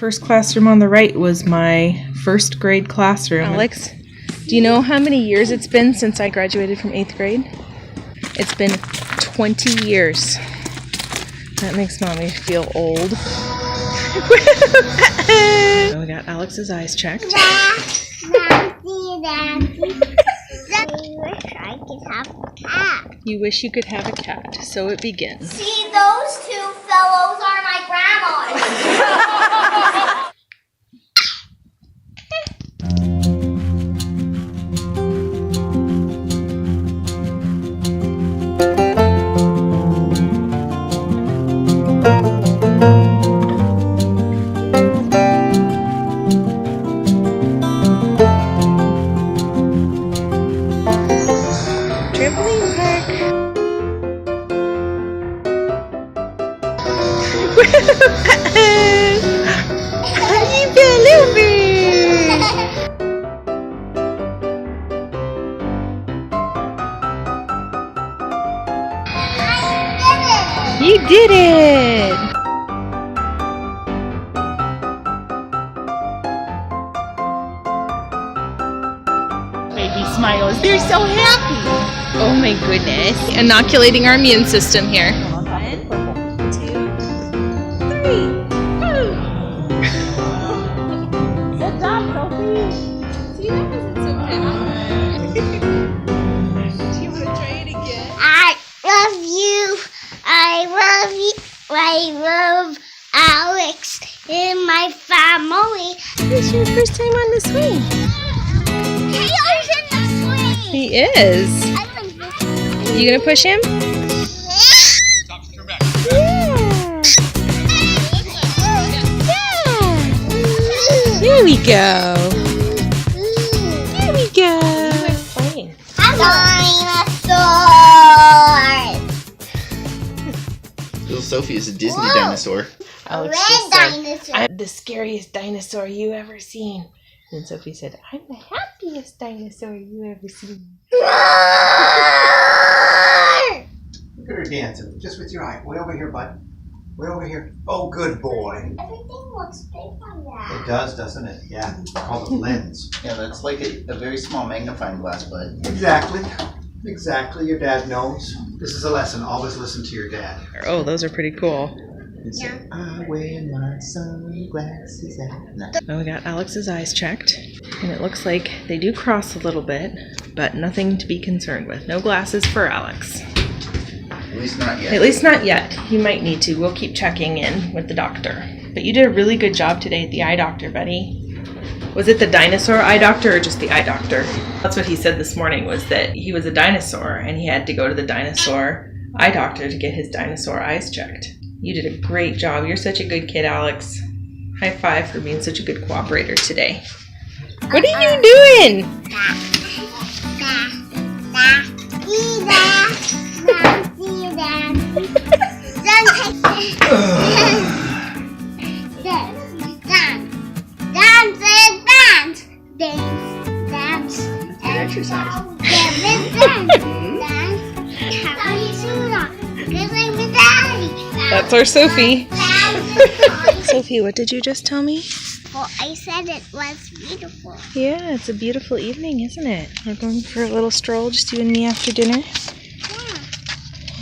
First classroom on the right was my first grade classroom. Alex, do you know how many years it's been since I graduated from 8th grade? It's been 20 years. That makes Mommy feel old. We got Alex's eyes checked. You wish you could have a cat, so it begins. See, those two fellows are my grandmas. Trampoline park. You little bird. You did it. Baby smiles. They're so happy. Oh my goodness. Inoculating our immune system here. 1, 2, 3. Good job, Sophie. See, that wasn't so bad. Do you want to try it again? I love you. I love you. I love Alex and my family. This is your first time on the swing. Taylor's in the swing. He is. I like this swing. You gonna push him? There we go. There we go. Playing. Dinosaurs. Little Sophie is a Disney dinosaur. Alex Red just said, dinosaur. I'm the scariest dinosaur you ever seen. And Sophie said, I'm the happiest dinosaur you ever seen. Look at her dancing, just with your eye. Way over here, bud. Way over here. Oh, good boy. Everything looks big on that. It does, doesn't it? Yeah, it's called a lens. Yeah, that's like a very small magnifying glass, bud. Exactly. Exactly, your dad knows. This is a lesson. Always listen to your dad. Oh, those are pretty cool. Yeah. I wear my sunglasses at night. Well, we got Alex's eyes checked, and it looks like they do cross a little bit, but nothing to be concerned with. No glasses for Alex. At least not yet. At least not yet. You might need to. We'll keep checking in with the doctor. But you did a really good job today at the eye doctor, buddy. Was it the dinosaur eye doctor or just the eye doctor? That's what he said this morning, was that he was a dinosaur and he had to go to the dinosaur eye doctor to get his dinosaur eyes checked. You did a great job. You're such a good kid, Alex. High five for being such a good cooperator today. What are you doing? That's our Sophie. Sophie, what did you just tell me? Well, I said it was beautiful. Yeah, it's a beautiful evening, isn't it? We're going for a little stroll, just you and me after dinner.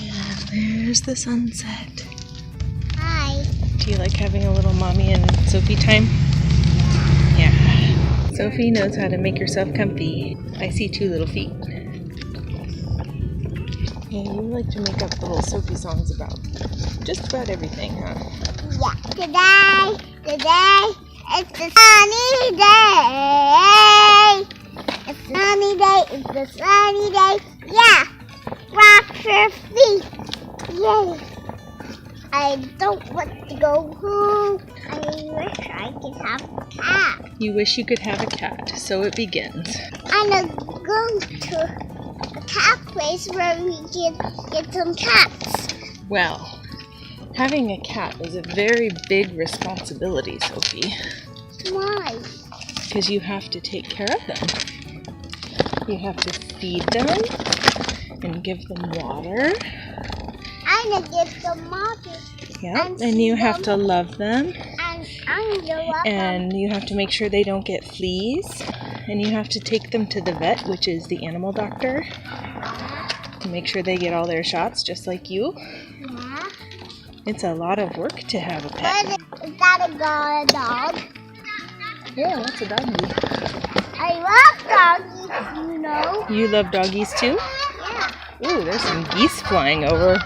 Yeah. And there's the sunset. Hi. Do you like having a little mommy and Sophie time? Yeah. Sophie knows how to make herself comfy. I see 2 little feet. Yeah, you like to make up the little Sophie songs about just about everything, huh? Yeah. Today, it's a sunny day. It's a sunny day, it's a sunny day. Yeah. Rock your feet. Yay. I don't want to go home. I wish I could have a cat. You wish you could have a cat, so it begins. I'm gonna go to a cat place where we can get some cats. Well, having a cat is a very big responsibility, Sophie. Why? Because you have to take care of them. You have to feed them and give them water. I'm gonna give them water. Yeah, and you have to love them. And And you have to make sure they don't get fleas. And you have to take them to the vet, which is the animal doctor, to make sure they get all their shots, just like you. Yeah. It's a lot of work to have a pet. Is that a dog? Yeah, that's a doggy. I love doggies, you know. You love doggies too? Yeah. Ooh, there's some geese flying over.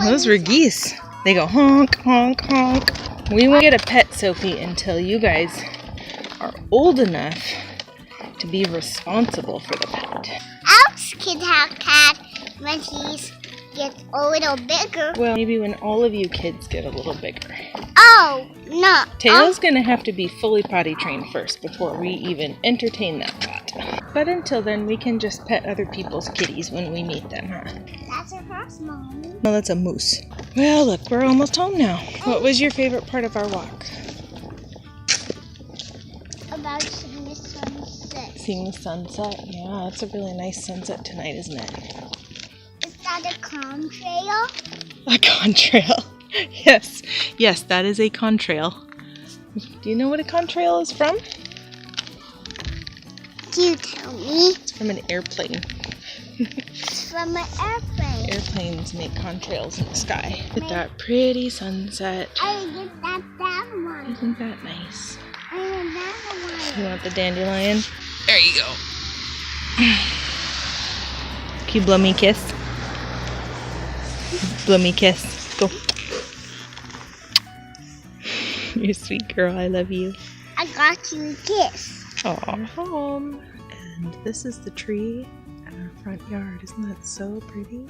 Those were geese. They go honk, honk, honk. We won't get a pet, Sophie, until you guys are old enough to be responsible for the pet. Alex can have a cat when he gets a little bigger. Well, maybe when all of you kids get a little bigger. Oh, no. Taylor's gonna have to be fully potty trained first before we even entertain that thought. But until then, we can just pet other people's kitties when we meet them, huh? That's a horse, Mommy. No, that's a moose. Well, look, we're almost home now. What was your favorite part of our walk? About seeing the sunset. Seeing the sunset? Yeah, it's a really nice sunset tonight, isn't it? Is that a contrail? A contrail. Yes, that is a contrail. Do you know what a contrail is from? Do you tell me? It's from an airplane. It's from an airplane. Airplanes make contrails in the sky. With that pretty sunset. I get that one. Isn't that nice? I want that one. You want the dandelion? There you go. Can you blow me a kiss? Blow me a kiss. Go. You're a sweet girl. I love you. I got you a kiss. Aw, home. And this is the tree in our front yard. Isn't that so pretty?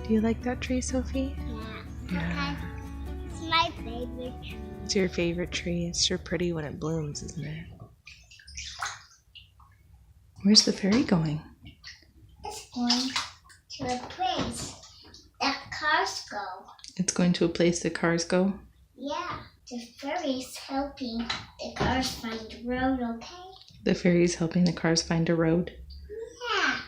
Do you like that tree, Sophie? Yeah. It's my favorite tree. It's your favorite tree. It's sure pretty when it blooms, isn't it? Where's the ferry going? It's going to a place that cars go. It's going to a place that cars go? Yeah. The ferry's helping the cars find the road, okay? The ferry's helping the cars find a road. Yeah.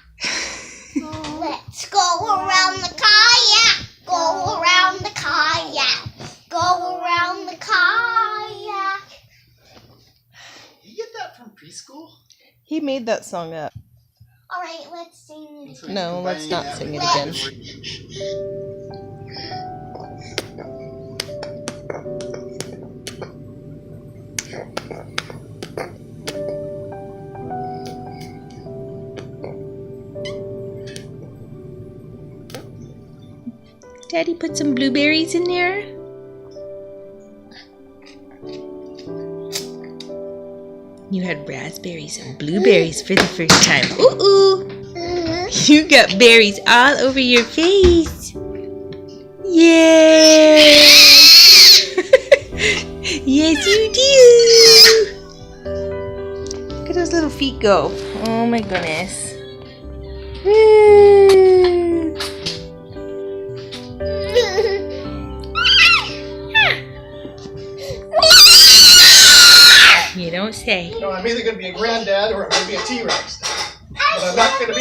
Let's go around the kayak. Go around the kayak. Go around the kayak. You get that from preschool? He made that song up. All right, let's sing it. No, let's not sing it again. Daddy put some blueberries in there. You had raspberries and blueberries for the first time. Ooh! You got berries all over your face. Yeah! Yes, you do! Look at those little feet go. Oh my goodness. You don't say. No, I'm either going to be a granddad or I'm going to be a T-Rex. But I'm not going to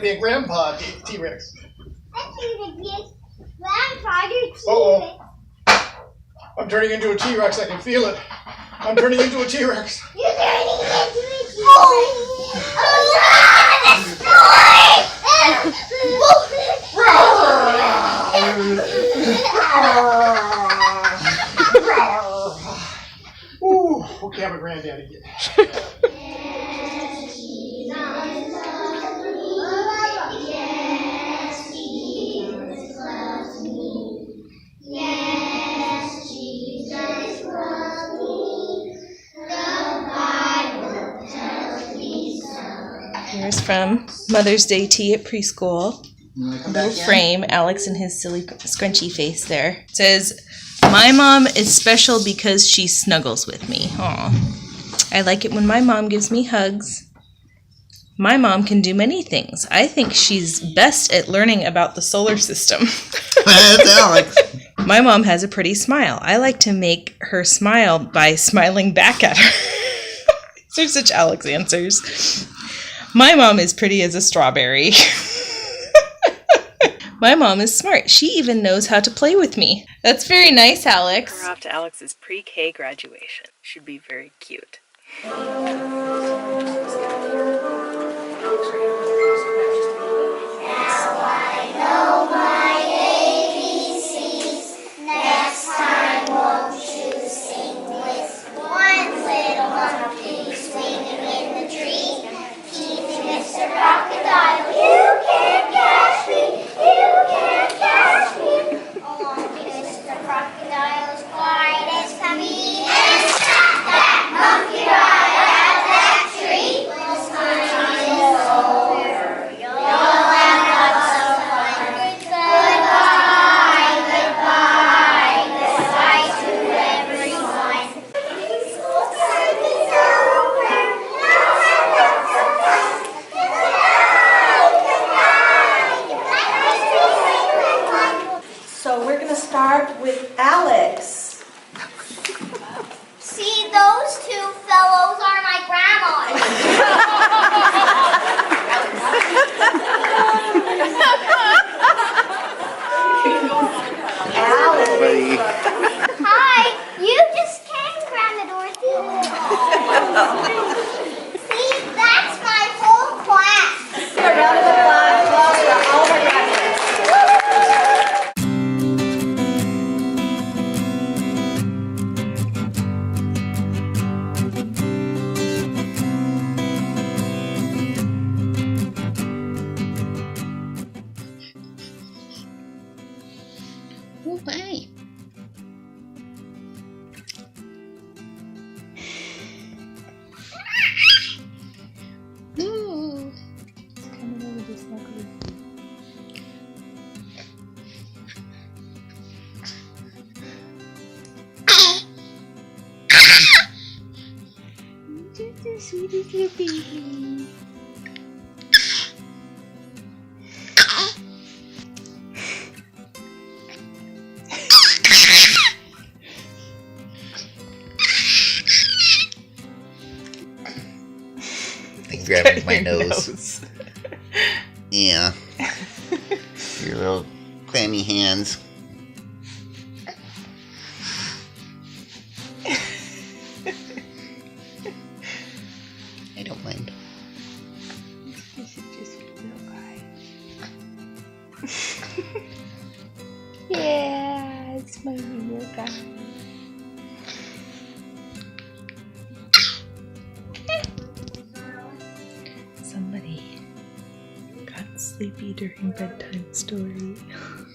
be a grandpa T-Rex. I'm going to be a grandfather T-Rex. Uh-oh. I'm turning into a T-Rex. I can feel it. I'm turning into a T-Rex. You're turning into a T-Rex. Ooh, okay, I'm a granddad again. Here's from Mother's Day tea at preschool. A little frame, Alex and his silly scrunchy face there. It says, "My mom is special because she snuggles with me." Aw. I like it when my mom gives me hugs. My mom can do many things. I think she's best at learning about the solar system. That's Alex. My mom has a pretty smile. I like to make her smile by smiling back at her. These are such Alex answers. My mom is pretty as a strawberry. My mom is smart. She even knows how to play with me. That's very nice, Alex. We're off to Alex's pre-K graduation. Should be very cute. Next time, won't you sing with one little monkey swinging in the tree? Keeping Mr. Crocodile, you can't catch me, you can't catch me. Along Mr. Crocodile's quiet as can be, and snap that monkey right out that tree. This time is over, you'll have lots of fun. Goodbye, goodbye, goodbye to everyone. School time is over, now have lots of fun. So we're going to start with Alex. See, those two fellows are my grandmas. Alex. Hi, you just came, Grandma Dorothy. See, that's my whole class. A round of applause for all the graduates. Oh, hey. Ooh. It's coming over to snuggle. Just the sweetest little baby. They grabbing my nose. Yeah. Your little clammy hands. I don't mind. You should just go by. Yeah, it's my new guy. Somebody got sleepy during bedtime story. Oh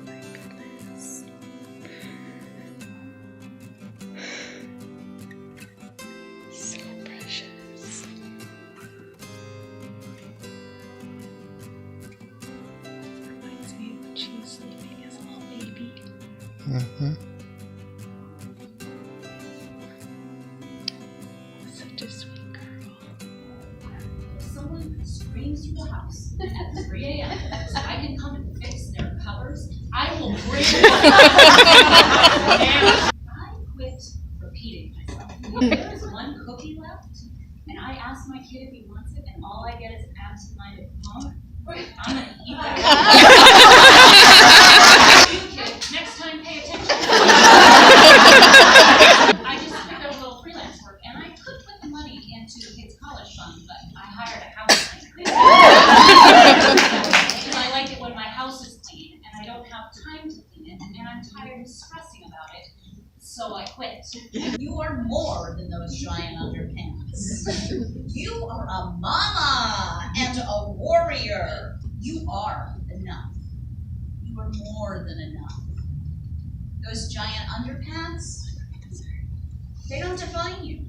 my goodness. So precious. Reminds me of when she was sleeping as a little baby. Mm-hmm. Such a sweet girl. Someone screams through the house at 3 a.m. so I can come and fix their covers, I will bring I quit repeating myself. There is one cookie left, and I ask my kid if he wants it, and all I get is an absent-minded, "Huh? I'm gonna eat that." You kid, next time pay attention. I just picked up a little freelance work, and I could put the money into the kids' college fund, but I hired a house cleaner. And I like it when my house is clean, and I don't have time to clean it, and I'm tired of stressing about it, so I quit. You are more than those giant underpants. You are a mama and a warrior. You are enough. You are more than enough. Those giant underpants, they don't define you.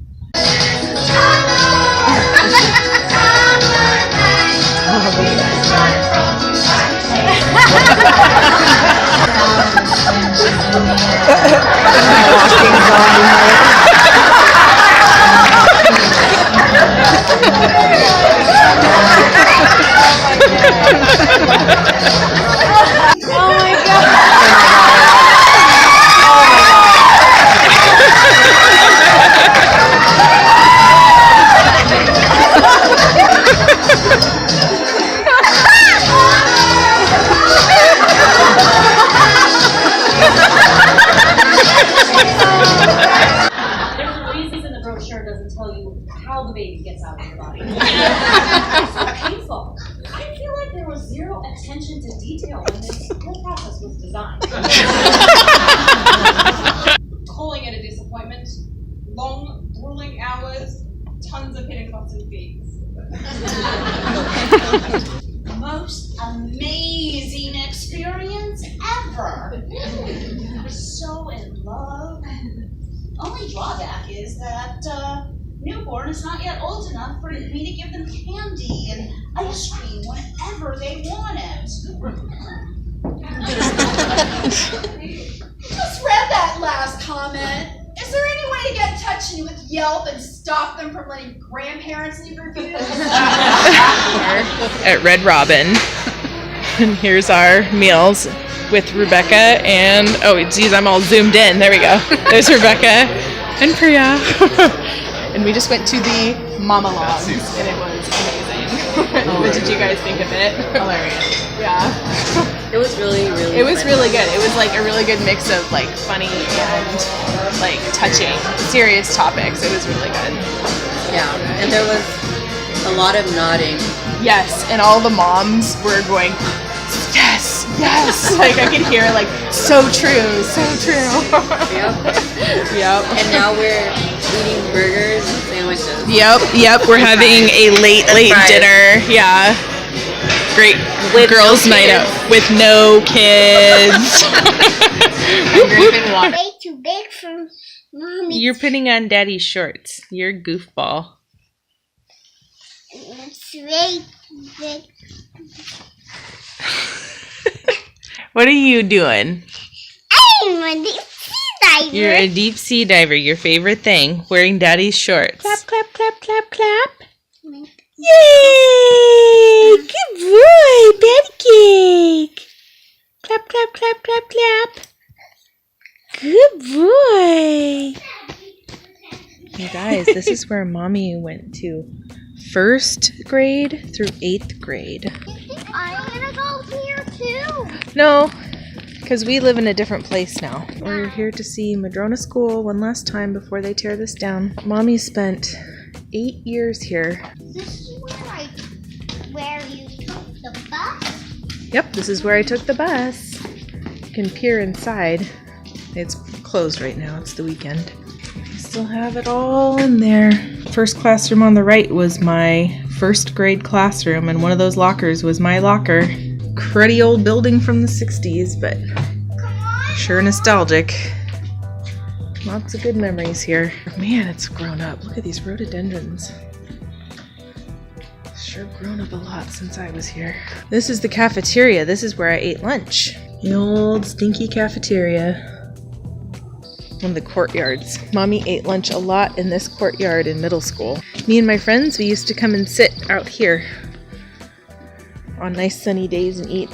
design. Calling it a disappointment. Long, grueling hours, tons of Pentecostal gigs. Most amazing experience ever. We're so in love. Only drawback is that newborn is not yet old enough for me to give them candy and ice cream whenever they want it. Just read that last comment. Is there any way to get in touch with Yelp and stop them from letting grandparents leave reviews? At Red Robin. And here's our meals with Rebecca and, oh, geez, I'm all zoomed in. There we go. There's Rebecca and Priya. And we just went to the Mama Logs, and it was amazing. What did you guys think of it? Hilarious. Yeah. It was really, really It was really good. It was like a really good mix of like funny and like touching, serious topics. It was really good. Yeah, and there was a lot of nodding. Yes, and all the moms were going, yes, yes. Like I could hear like, so true, so true. Yep. Yep. And now we're eating burgers and sandwiches. Yep. We're having a late fries. dinner. Yeah. Great With girls' no night kids. out with no kids. Way too big for mommy. You're putting on daddy's shorts. You're a goofball. It's way too big. What are you doing? I'm a deep sea diver. You're a deep sea diver. Your favorite thing. Wearing daddy's shorts. Clap, clap, clap, clap, clap. Yay! Good boy, Daddy Cake. Clap, clap, clap, clap, clap. Good boy. You guys, this is where Mommy went to 1st grade through 8th grade. I'm gonna go here too. No, because we live in a different place now. We're here to see Madrona School one last time before they tear this down. Mommy spent 8 years here. This is where you took the bus. Yep, this is where I took the bus. You can peer inside. It's closed right now, it's the weekend. I still have it all in there. First classroom on the right was my 1st grade classroom, and one of those lockers was my locker. Cruddy old building from the 60s, but sure nostalgic. Lots of good memories here. Man, it's grown up. Look at these rhododendrons. Sure grown up a lot since I was here. This is the cafeteria. This is where I ate lunch. The old stinky cafeteria. One of the courtyards. Mommy ate lunch a lot in this courtyard in middle school. Me and my friends, we used to come and sit out here on nice sunny days and eat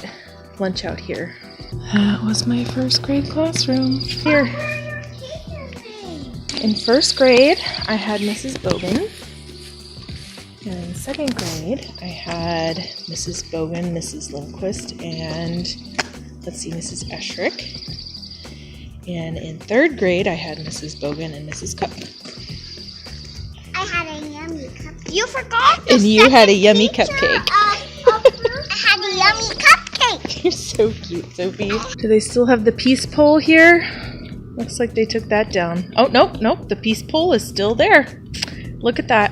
lunch out here. That was my 1st grade classroom. Here. In 1st grade, I had Mrs. Bogan. And in 2nd grade, I had Mrs. Bogan, Mrs. Lindquist, and let's see, Mrs. Eschrick. And in 3rd grade, I had Mrs. Bogan and Mrs. Cup. I had a yummy cupcake. You forgot the And you had a yummy picture cupcake. I had a yummy cupcake. You're so cute, Sophie. Do they still have the peace pole here? Looks like they took that down. Oh, nope. The peace pole is still there. Look at that.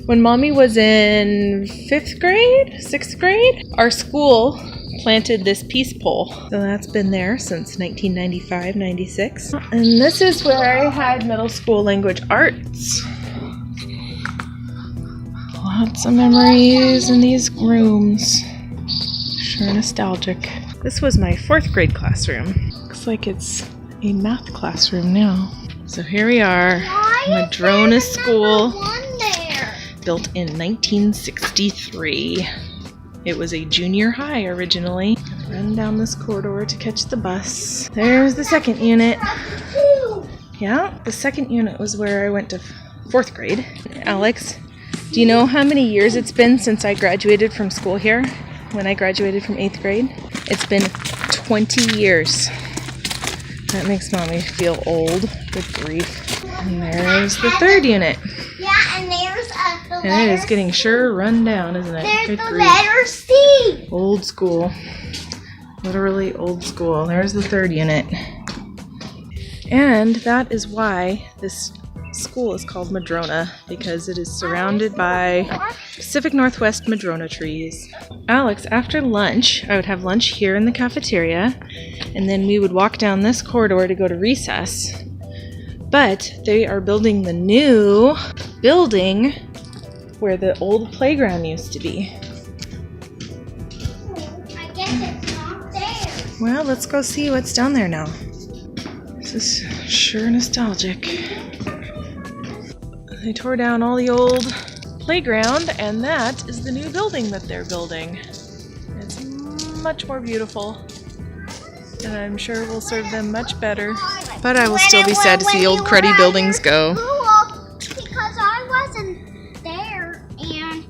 When Mommy was in 5th grade, 6th grade, our school planted this peace pole. So that's been there since 1995-96. And this is where I had middle school language arts. Lots of memories in these rooms. Sure nostalgic. This was my 4th grade classroom. Looks like it's a math classroom now. So here we are, Madrona School, built in 1963. It was a junior high originally. Run down this corridor to catch the bus. There's the 2nd unit. Yeah, the 2nd unit was where I went to 4th grade. Alex, do you know how many years it's been since I graduated from school here? When I graduated from 8th grade? It's been 20 years. That makes Mommy feel old. Good grief. And there's the 3rd unit. Yeah, and there's the And it is getting sure run down, isn't it? There's Good the grief. letter C. Old school. Literally old school. There's the third unit. And that is why this school is called Madrona, because it is surrounded by Pacific Northwest Madrona trees. Alex, after lunch, I would have lunch here in the cafeteria, and then we would walk down this corridor to go to recess. But they are building the new building where the old playground used to be. I guess it's not there. Well, let's go see what's down there now. This is sure nostalgic. They tore down all the old playground, and that is the new building that they're building. It's much more beautiful, and I'm sure will serve them much better. But I will still be sad to see old cruddy buildings go. Because I wasn't there and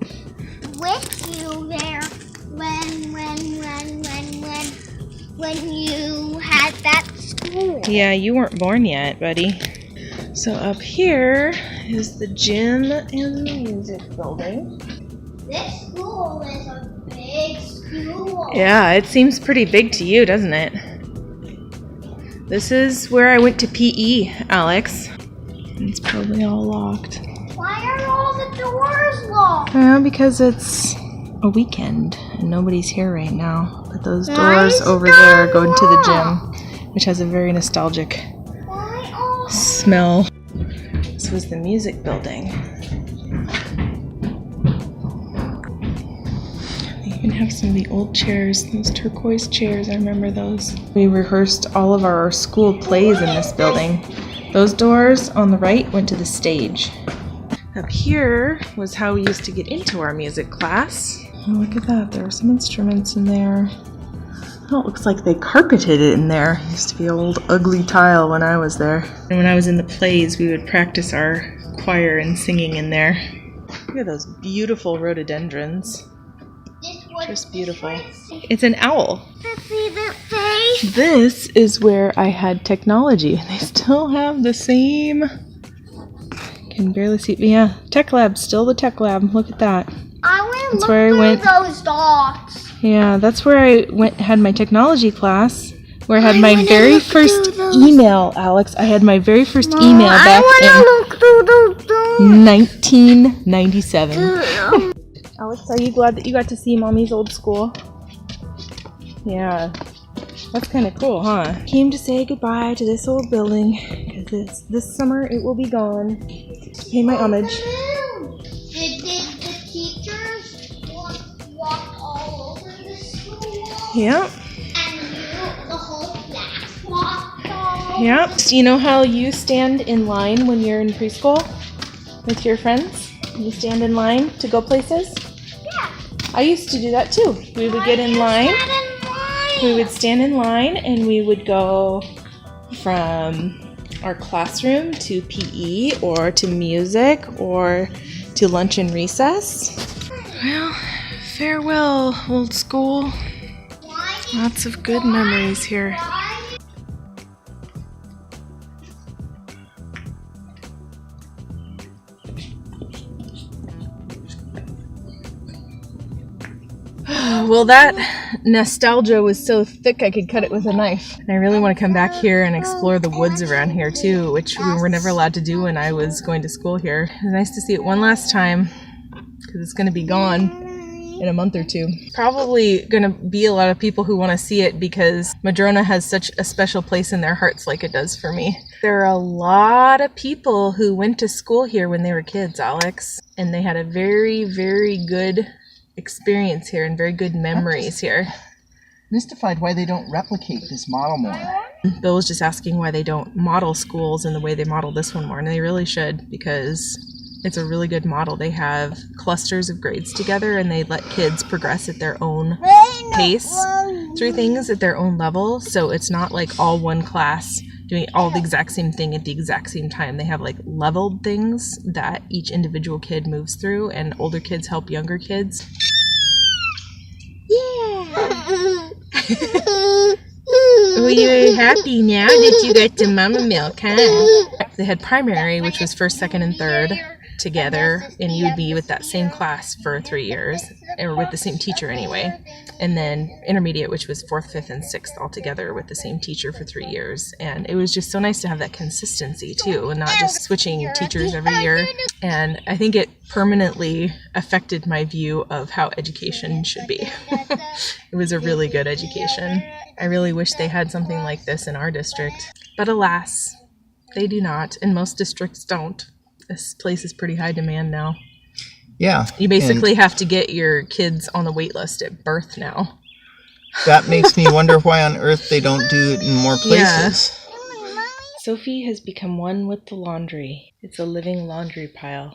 with you there when you had that school. Yeah, you weren't born yet, buddy. So up here is the gym and the music building. This school is a big school. Yeah, it seems pretty big to you, doesn't it? This is where I went to PE, Alex. It's probably all locked. Why are all the doors locked? Because it's a weekend and nobody's here right now. But those doors over there go into the gym, which has a very nostalgic smell. This was the music building. They even have some of the old chairs, those turquoise chairs, I remember those. We rehearsed all of our school plays in this building. Those doors on the right went to the stage. Up here was how we used to get into our music class. Oh, look at that, there are some instruments in there. Oh, it looks like they carpeted it in there. It used to be old ugly tile when I was there. And when I was in the plays, we would practice our choir and singing in there. Look at those beautiful rhododendrons. Just beautiful. It's an owl. This is where I had technology. They still have the same. Can barely see. Yeah, tech lab, still the tech lab. Look at that. I want to That's look where I through went. those dots. Yeah, that's where I had my technology class, where I had my very first email, Alex. I had my very first email back in 1997. Alex, are you glad that you got to see Mommy's old school? Yeah, that's kind of cool, huh? Came to say goodbye to this old building, because this summer it will be gone. Pay my homage. Did the teachers walk all over the school? Yep. And the whole class walked all Yep. Do you know how you stand in line when you're in preschool with your friends? You stand in line to go places? Yeah. I used to do that too. We would get in line. We would stand in line and we would go from our classroom to PE or to music or to lunch and recess. Well, farewell, old school. Lots of good memories here. Well, that nostalgia was so thick I could cut it with a knife. And I really want to come back here and explore the woods around here too, which we were never allowed to do when I was going to school here. It's nice to see it one last time, because it's going to be gone in a month or two. Probably going to be a lot of people who want to see it because Madrona has such a special place in their hearts like it does for me. There are a lot of people who went to school here when they were kids, Alex, and they had a very, very good experience here and very good memories here. Mystified why they don't replicate this model more. Bill was just asking why they don't model schools in the way they model this one more, and they really should, because it's a really good model. They have clusters of grades together and they let kids progress at their own pace through things at their own level, so it's not like all one class doing all the exact same thing at the exact same time. They have like leveled things that each individual kid moves through, and older kids help younger kids. Yeah. Well, you're happy now that you got to mama milk, huh? They had primary, which was first, second, and third. together, and you would be with that same class for 3 years, or with the same teacher anyway. And then intermediate, which was 4th, 5th, and 6th all together with the same teacher for 3 years. And it was just so nice to have that consistency too, and not just switching teachers every year. And I think it permanently affected my view of how education should be. It was a really good education. I really wish they had something like this in our district. But alas, they do not, and most districts don't. This place is pretty high demand now. Yeah. You basically have to get your kids on the wait list at birth now. That makes me wonder why on earth they don't do it in more places. Yeah. Sophie has become one with the laundry. It's a living laundry pile.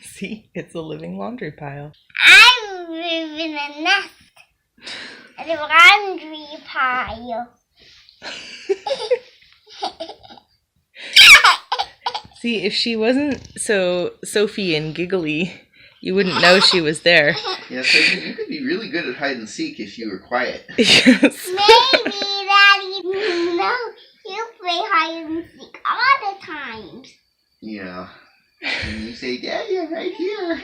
See, it's a living laundry pile. I live in a nest. A laundry pile. See, if she wasn't so Sophie and giggly, you wouldn't know she was there. Yeah, so you could be really good at hide and seek if you were quiet. Yes. Maybe, Daddy. No, you play hide and seek all the times. Yeah. And you say, Daddy, I'm right here.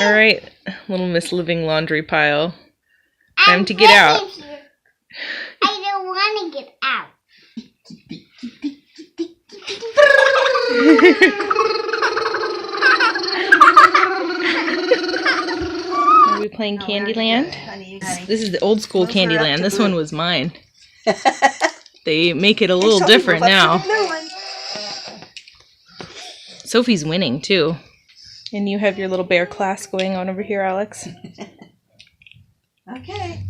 All right, little Miss Living Laundry Pile. Time to get out. I don't want to get out. Are we playing Candyland? This is the old school Candyland. This one was mine. They make it a little different now. Sophie's winning too. And you have your little bear class going on over here, Alex. Okay.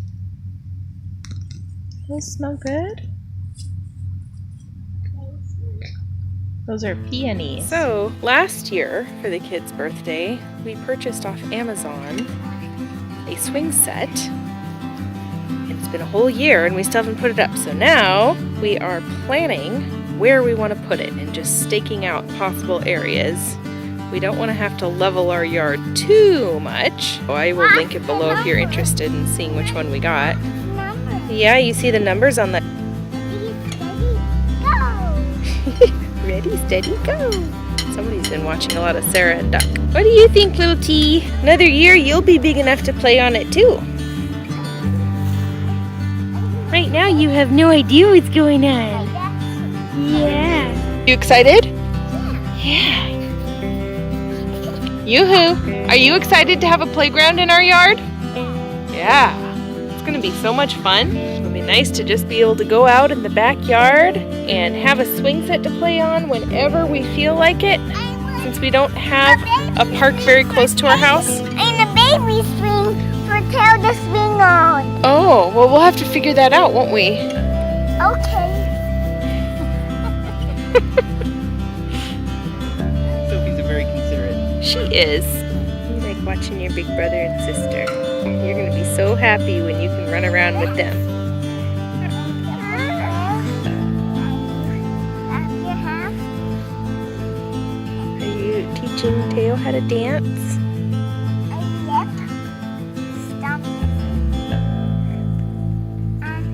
Those smell good. Those are peonies. So, last year, for the kids' birthday, we purchased off Amazon a swing set. And it's been a whole year and we still haven't put it up. So now, we are planning where we want to put it and just staking out possible areas. We don't want to have to level our yard too much. So I will link it below if you're interested in seeing which one we got. Yeah, you see the numbers on the... Ready, steady, go! Somebody's been watching a lot of Sarah and Duck. What do you think, little T? Another year, you'll be big enough to play on it too. Right now, you have no idea what's going on. Yeah. You excited? Yeah. Yoo-hoo! Are you excited to have a playground in our yard? Yeah. It's gonna be so much fun. It'll be nice to just be able to go out in the backyard and have a swing set to play on whenever we feel like it, since we don't have a park very close to our house. And a baby swing for Tail to swing on. Oh, well, we'll have to figure that out, won't we? Okay. Sophie's a very considerate. She is. You like watching your big brother and sister. You're going to be so happy when you can run around with them. Are you teaching Teo how to dance? Yep. Stop. I'm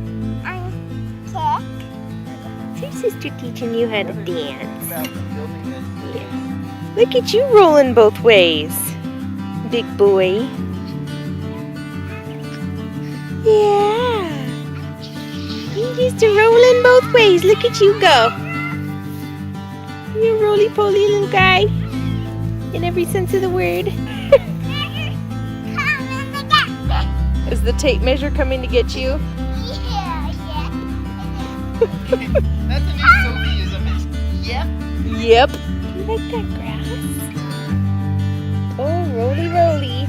Is your sister teaching you how to dance? Yeah. Look at you rolling both ways, big boy. Yeah. You just rolling both ways. Look at you go. You're a roly-poly little guy. In every sense of the word. Is the tape measure coming to get you? That's a new Sophieism. Yep. Yep. You like that grass? Oh, roly roly.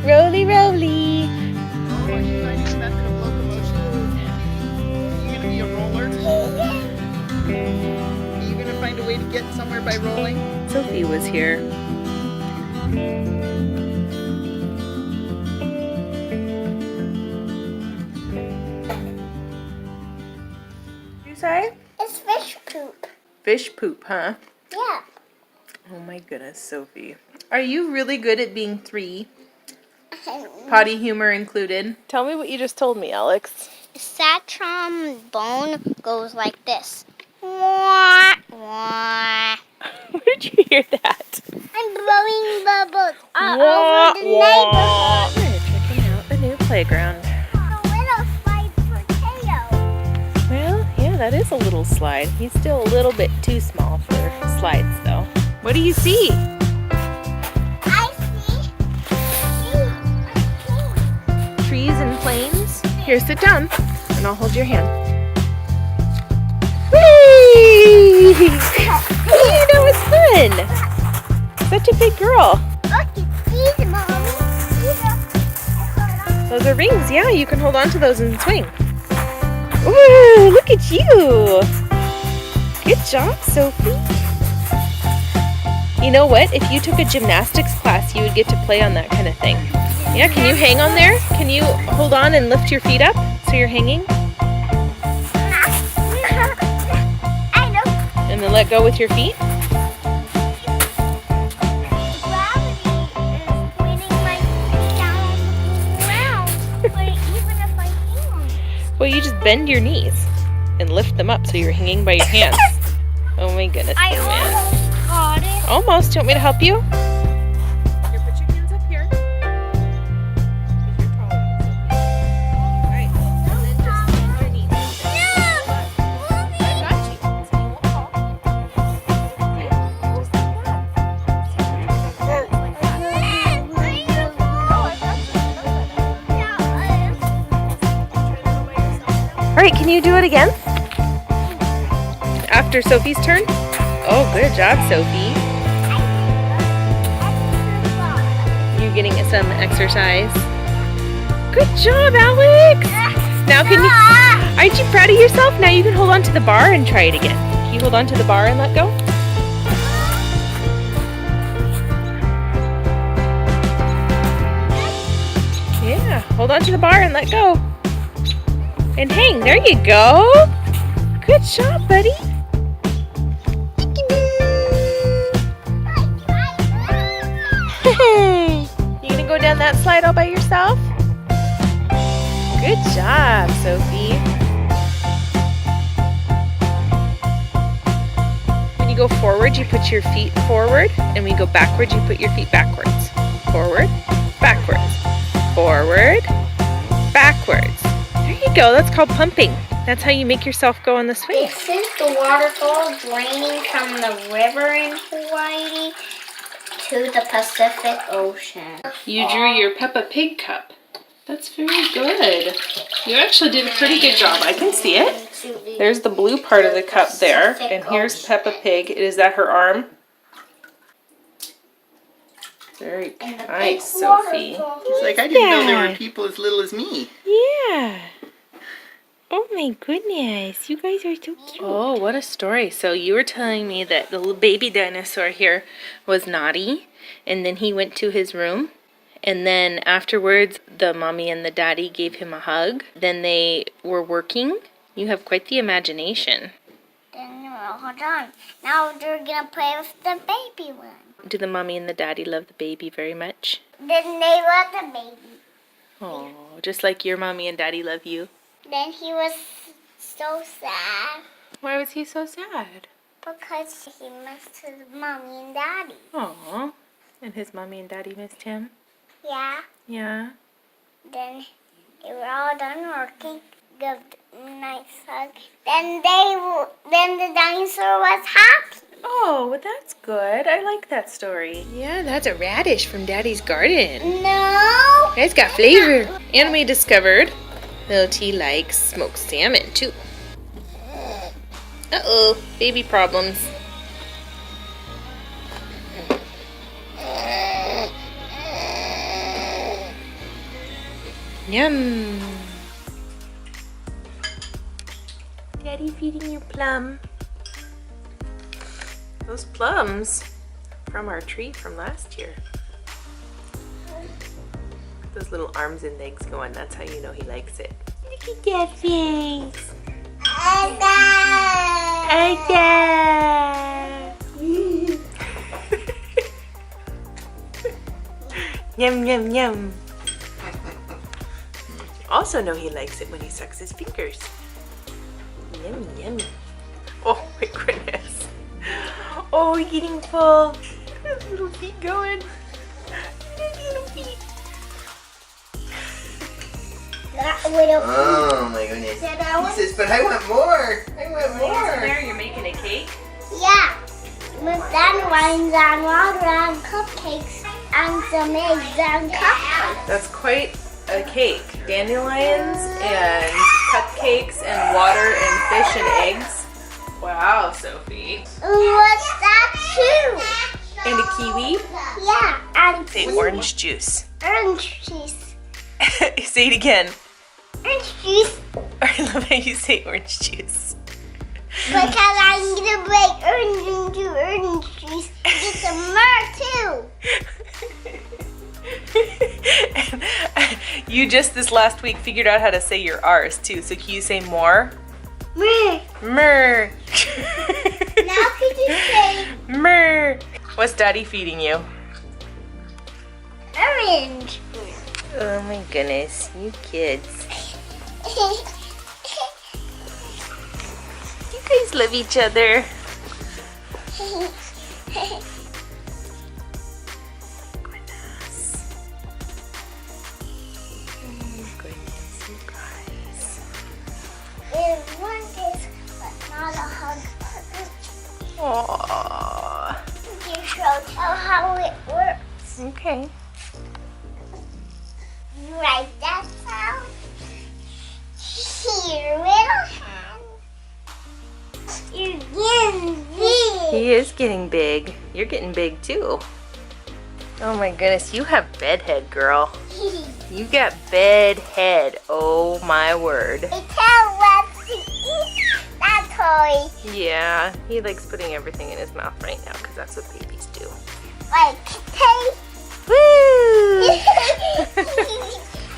Roly roly. Oh, are you finding a method of locomotion? Are you going to be a roller? Are you going to find a way to get somewhere by rolling? Sophie was here. You say? It's fish poop. Fish poop, huh? Yeah. Oh my goodness, Sophie. Are you really good at being 3? Potty humor included. Tell me what you just told me, Alex. Sad trombone goes like this. Wah, wah. Where did you hear that? I'm blowing bubbles all Wah, over the wah. neighborhood. We're checking out the new playground. A little slide potato. Well, yeah, that is a little slide. He's still a little bit too small for slides, though. What do you see? I see. Trees and planes. Here, sit down, and I'll hold your hand. Whee! That was fun. Such a big girl. Look at these, Mommy. Those are rings. Yeah, you can hold on to those and swing. Ooh, look at you. Good job, Sophie. You know what? If you took a gymnastics class, you would get to play on that kind of thing. Yeah, can you hang on there? Can you hold on and lift your feet up so you're hanging? I know. And then let go with your feet? Gravity is pointing my feet down on the ground. But even if I hang on it. Well, you just bend your knees and lift them up so you're hanging by your hands. Oh my goodness, I man. almost got it. Almost. Do you want me to help you? Here, put your hands up here. You're taller than Sophie. All right. And then just bend your knees. I got you. So you won't fall. Okay. Just like that. Like that. All right, can you do it again? After Sophie's turn? Oh, good job, Sophie. You're getting some exercise. Good job, Alex. Now can you, aren't you proud of yourself? Now you can hold on to the bar and try it again. Can you hold on to the bar and let go? Yeah, hold on to the bar and let go. And hang, there you go. Good job, buddy. You gonna go down that slide all by yourself? Good job, Sophie. When you go forward, you put your feet forward, and when you go backward, you put your feet backwards. Forward, backwards, forward, backwards. There you go, that's called pumping. That's how you make yourself go on the swing. This is the waterfall draining from the river in Hawaii to the Pacific Ocean. You drew your Peppa Pig cup. That's very good. You actually did a pretty good job. I can see it. There's the blue part of the cup there. And here's Peppa Pig. Is that her arm? Very nice, Sophie. It's like I didn't know there were people as little as me. Yeah. Oh my goodness. You guys are so cute. Oh, what a story. So you were telling me that the little baby dinosaur here was naughty. And then he went to his room. And then afterwards, the mommy and the daddy gave him a hug. Then they were working. You have quite the imagination. Then, hold on. Now we're gonna play with the baby one. Do the mommy and the daddy love the baby very much? Then they love the baby. Oh, just like your mommy and daddy love you. Then he was so sad Why was he so sad? because he missed his mommy and daddy. Oh, and his mommy and daddy missed him? Yeah. Yeah. Then they were all done working. Give a nice hug. Then the dinosaur was happy. Oh, well, that's good. I like that story. Yeah, that's a radish from Daddy's garden. No. It's got flavor. And we discovered Little T likes smoked salmon, too. Uh-oh, baby problems. Yum. Daddy feeding you plum. Those plums from our tree from last year. Those little arms and legs going, that's how you know he likes it. Look at that face. Yum, yum, yum. also know he likes it when he sucks his fingers. Yummy, yummy. Oh my goodness. Oh, getting full. His little feet going. His little feet. Oh my goodness. He says, but I want more. I want more. There, you're making a cake? Yeah. With dandelions and water and cupcakes and some eggs and cupcakes. That's quite a cake. Dandelions and cupcakes and water and fish and eggs. Wow, Sophie. What's that too? And a kiwi? Yeah, and Say orange juice. orange juice. Say it again. Orange juice. I love how you say orange juice. Because I'm gonna break orange into orange juice. Get some more too. And you just this last week figured out how to say your R's too. So can you say more? Meh. Mer. Now could you say Mer. What's Daddy feeding you? orange? Oh my goodness, you kids. You guys love each other. Goodness. Oh my goodness, you guys. There's one kiss, but not a hug. Aww. You should tell how it works. Okay. You write that sound. Here, little hand. You're getting big. He is getting big. You're getting big too. Oh my goodness, you have bedhead, girl. You got bedhead. Oh my word. It can't wait to eat that toy. Yeah, he likes putting everything in his mouth right now because that's what babies do. Like, hey. Woo!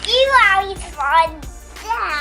You always want that.